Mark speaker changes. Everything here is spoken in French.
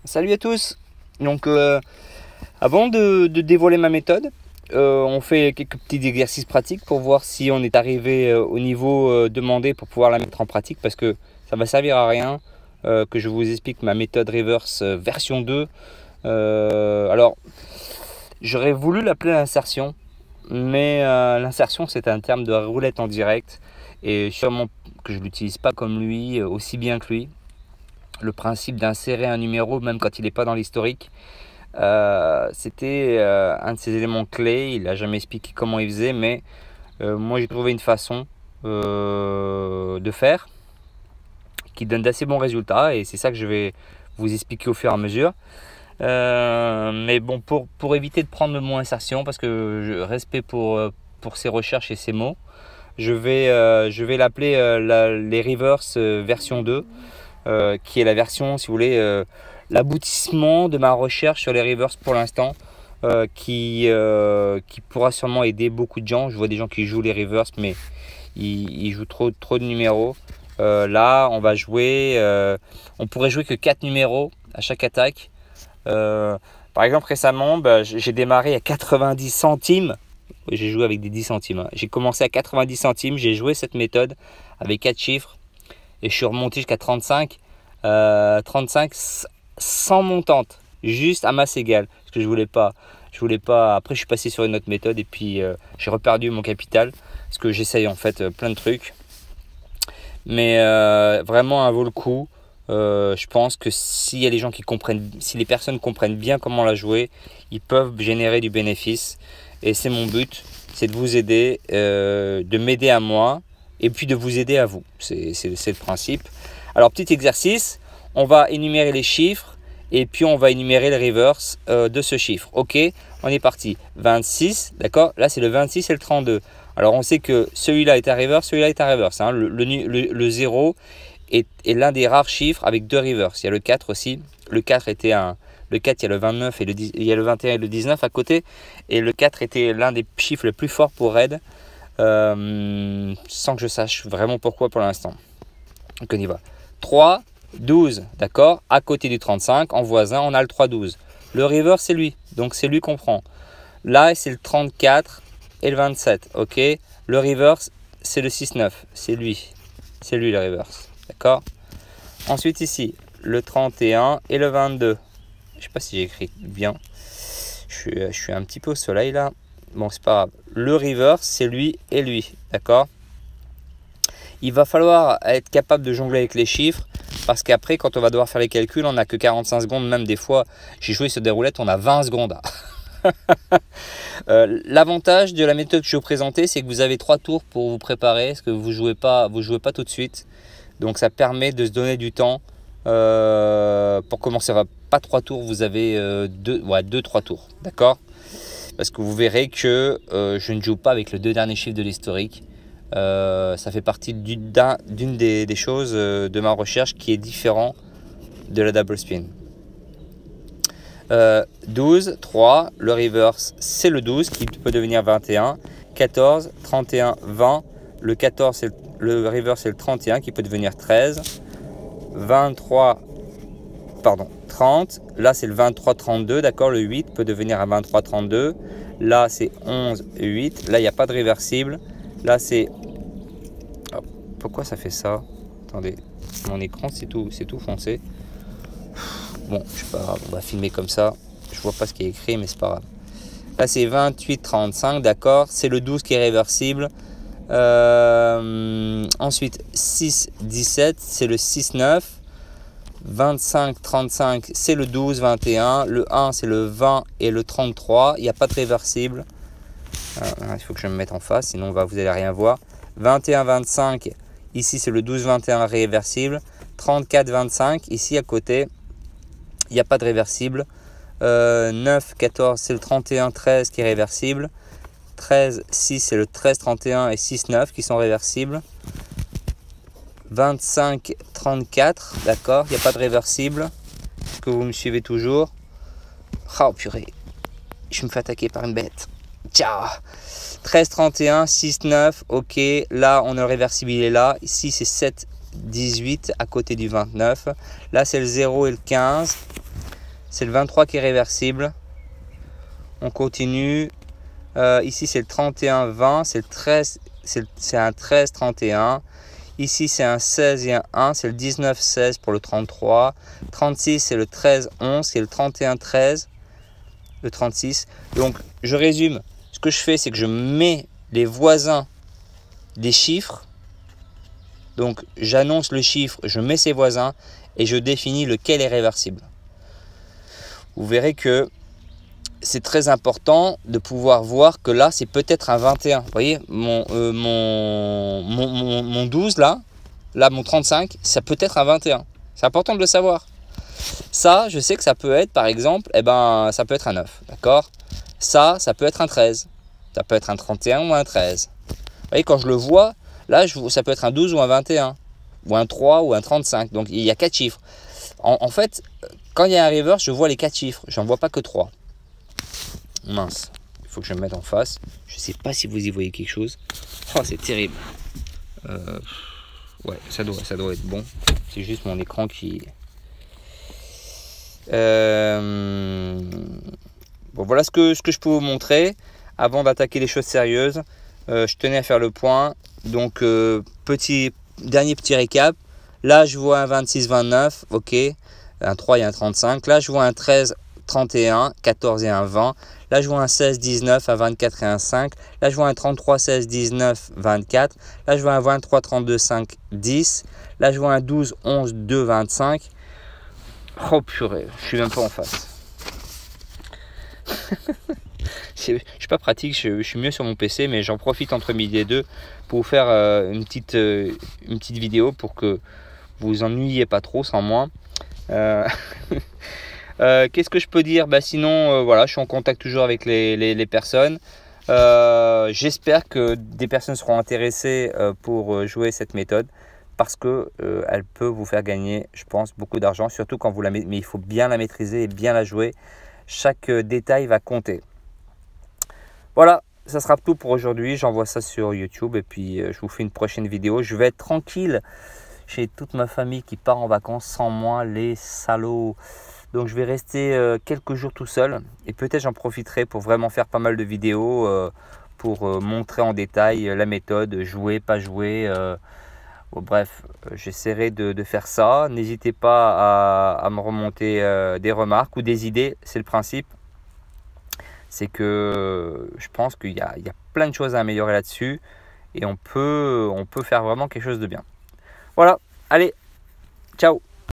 Speaker 1: Salut à tous. Donc avant de dévoiler ma méthode, on fait quelques petits exercices pratiques pour voir si on est arrivé au niveau demandé pour pouvoir la mettre en pratique, parce que ça va servir à rien que je vous explique ma méthode reverse version 2. Alors j'aurais voulu l'appeler l'insertion, mais l'insertion c'est un terme de roulette en direct et sûrement que je l'utilise pas comme lui, aussi bien que lui. Le principe d'insérer un numéro même quand il n'est pas dans l'historique, c'était un de ses éléments clés. Il n'a jamais expliqué comment il faisait, mais moi j'ai trouvé une façon de faire qui donne d'assez bons résultats, et c'est ça que je vais vous expliquer au fur et à mesure. Mais bon, pour éviter de prendre le mot insertion, parce que respect pour ses recherches et ses mots, je vais l'appeler les reverse version 2. Qui est la version, si vous voulez, l'aboutissement de ma recherche sur les reverse pour l'instant, qui pourra sûrement aider beaucoup de gens. Je vois des gens qui jouent les reverse, mais ils jouent trop de numéros. Là, on va jouer, on pourrait jouer que 4 numéros à chaque attaque. Par exemple, récemment, j'ai démarré à 90 centimes. J'ai joué avec des 10 centimes. Hein. J'ai commencé à 90 centimes, j'ai joué cette méthode avec 4 chiffres. Et je suis remonté jusqu'à 35 sans montante, juste à masse égale, parce que je voulais pas. Après je suis passé sur une autre méthode et puis j'ai reperdu mon capital, parce que j'essaye en fait plein de trucs, mais vraiment, un vaut le coup. Je pense que si les personnes comprennent bien comment la jouer, ils peuvent générer du bénéfice, et c'est mon but, c'est de vous aider, de m'aider à moi, et puis de vous aider à vous. C'est le principe. Alors, petit exercice, on va énumérer les chiffres et puis on va énumérer le reverse de ce chiffre. Ok, on est parti. 26, d'accord. Là, c'est le 26 et le 32. Alors, on sait que celui-là est un reverse, celui-là est un reverse. Hein. Le 0 est l'un des rares chiffres avec deux reverse. Il y a le 4 aussi. Le 4 était le 4, il y a le 29 et il y a le 21 et le 19 à côté. Et le 4 était l'un des chiffres les plus forts pour raid. Sans que je sache vraiment pourquoi pour l'instant. Donc on y va. 3, 12, d'accord. À côté du 35, en voisin, on a le 3, 12. Le river, c'est lui, donc c'est lui qu'on prend. Là, c'est le 34 et le 27, ok. Le reverse, c'est le 6, 9, c'est lui le reverse, d'accord. Ensuite ici, le 31 et le 22. Je sais pas si j'ai écrit bien. Je suis un petit peu au soleil là. Bon, c'est pas grave. Le reverse, c'est lui et lui, d'accord. Il va falloir être capable de jongler avec les chiffres, parce qu'après, quand on va devoir faire les calculs, on n'a que 45 secondes. Même des fois, j'ai joué sur des roulettes, on a 20 secondes. L'avantage de la méthode que je vais vous présenter, c'est que vous avez 3 tours pour vous préparer, parce que vous jouez pas tout de suite. Donc ça permet de se donner du temps pour commencer. Pas 3 tours, vous avez 2-3 tours, d'accord. Parce que vous verrez que je ne joue pas avec le 2 derniers chiffres de l'historique. Ça fait partie d'une des choses de ma recherche qui est différent de la double spin. 12, 3, le reverse c'est le 12 qui peut devenir 21, 14, 31, 20, le 14 le reverse c'est le 31 qui peut devenir 13, 23, pardon, 30, là c'est le 23, 32, d'accord, le 8 peut devenir un 23, 32, là c'est 11, 8, là il n'y a pas de réversible, là c'est... Oh, pourquoi ça fait ça? Attendez, mon écran c'est tout foncé. Bon, je sais pas grave, on va filmer comme ça, je vois pas ce qui est écrit mais c'est pas grave. Là c'est 28, 35, d'accord, c'est le 12 qui est réversible. Ensuite 6, 17, c'est le 6, 9. 25, 35, c'est le 12, 21. Le 1, c'est le 20 et le 33. Il n'y a pas de réversible. Il faut que je me mette en face, sinon vous n'allez rien voir. 21, 25, ici c'est le 12, 21 réversible. 34, 25, ici à côté, il n'y a pas de réversible. 9, 14, c'est le 31, 13 qui est réversible. 13, 6, c'est le 13, 31 et 6, 9 qui sont réversibles. 25, 34, d'accord, il n'y a pas de réversible. Est-ce que vous me suivez toujours? Oh purée, je me fais attaquer par une bête. Ciao. 13, 31, 6, 9, ok, là on a le réversible, il est là. Ici c'est 7, 18 à côté du 29. Là c'est le 0 et le 15. c'est le 23 qui est réversible. On continue. Ici, c'est le 31-20. C'est le 13. C'est un 13-31. Ici, c'est un 16 et un 1. C'est le 19-16 pour le 33. 36, c'est le 13-11. C'est le 31-13. Le 36. Donc, je résume. Ce que je fais, c'est que je mets les voisins des chiffres. Donc, j'annonce le chiffre, je mets ses voisins et je définis lequel est réversible. Vous verrez que c'est très important de pouvoir voir que là, c'est peut-être un 21. Vous voyez, mon 12 là, mon 35, ça peut être un 21. C'est important de le savoir. Ça, je sais que ça peut être, par exemple, ça peut être un 9. D'accord? Ça peut être un 13. Ça peut être un 31 ou un 13. Vous voyez, quand je le vois, là, ça peut être un 12 ou un 21. Ou un 3 ou un 35. Donc, il y a 4 chiffres. En fait, quand il y a un reverse, je vois les 4 chiffres. Je n'en vois pas que 3. Mince. Il faut que je me mette en face. Je ne sais pas si vous y voyez quelque chose. Oh, c'est terrible. Ouais, ça doit être bon. C'est juste mon écran qui... Bon, voilà ce que je peux vous montrer. Avant d'attaquer les choses sérieuses, je tenais à faire le point. Donc, dernier petit récap. Là, je vois un 26-29, ok. Un 3 et un 35. Là, je vois un 13-31, 14 et un 20. Là, je vois un 16-19, un 24 et un 5. Là, je vois un 33-16-19, 24. Là, je vois un 23-32, 5, 10. Là, je vois un 12-11, 2, 25. Oh purée, je suis même pas en face. Je suis pas pratique, je suis mieux sur mon PC, mais j'en profite entre midi et deux pour vous faire une petite vidéo pour que vous vous ennuyiez pas trop sans moi. Qu'est-ce que je peux dire? Sinon, voilà, je suis en contact toujours avec les personnes. J'espère que des personnes seront intéressées pour jouer cette méthode parce que elle peut vous faire gagner, je pense, beaucoup d'argent, surtout quand vous la mettez. Mais il faut bien la maîtriser et bien la jouer. Chaque détail va compter. Voilà, ça sera tout pour aujourd'hui. J'envoie ça sur YouTube et puis je vous fais une prochaine vidéo. Je vais être tranquille. J'ai toute ma famille qui part en vacances sans moi, les salauds. Donc je vais rester quelques jours tout seul et peut-être j'en profiterai pour vraiment faire pas mal de vidéos pour montrer en détail la méthode, jouer, pas jouer. Bref, j'essaierai de faire ça. N'hésitez pas à me remonter des remarques ou des idées, c'est le principe. C'est que je pense qu'il y a plein de choses à améliorer là-dessus et on peut faire vraiment quelque chose de bien. Voilà, allez, ciao!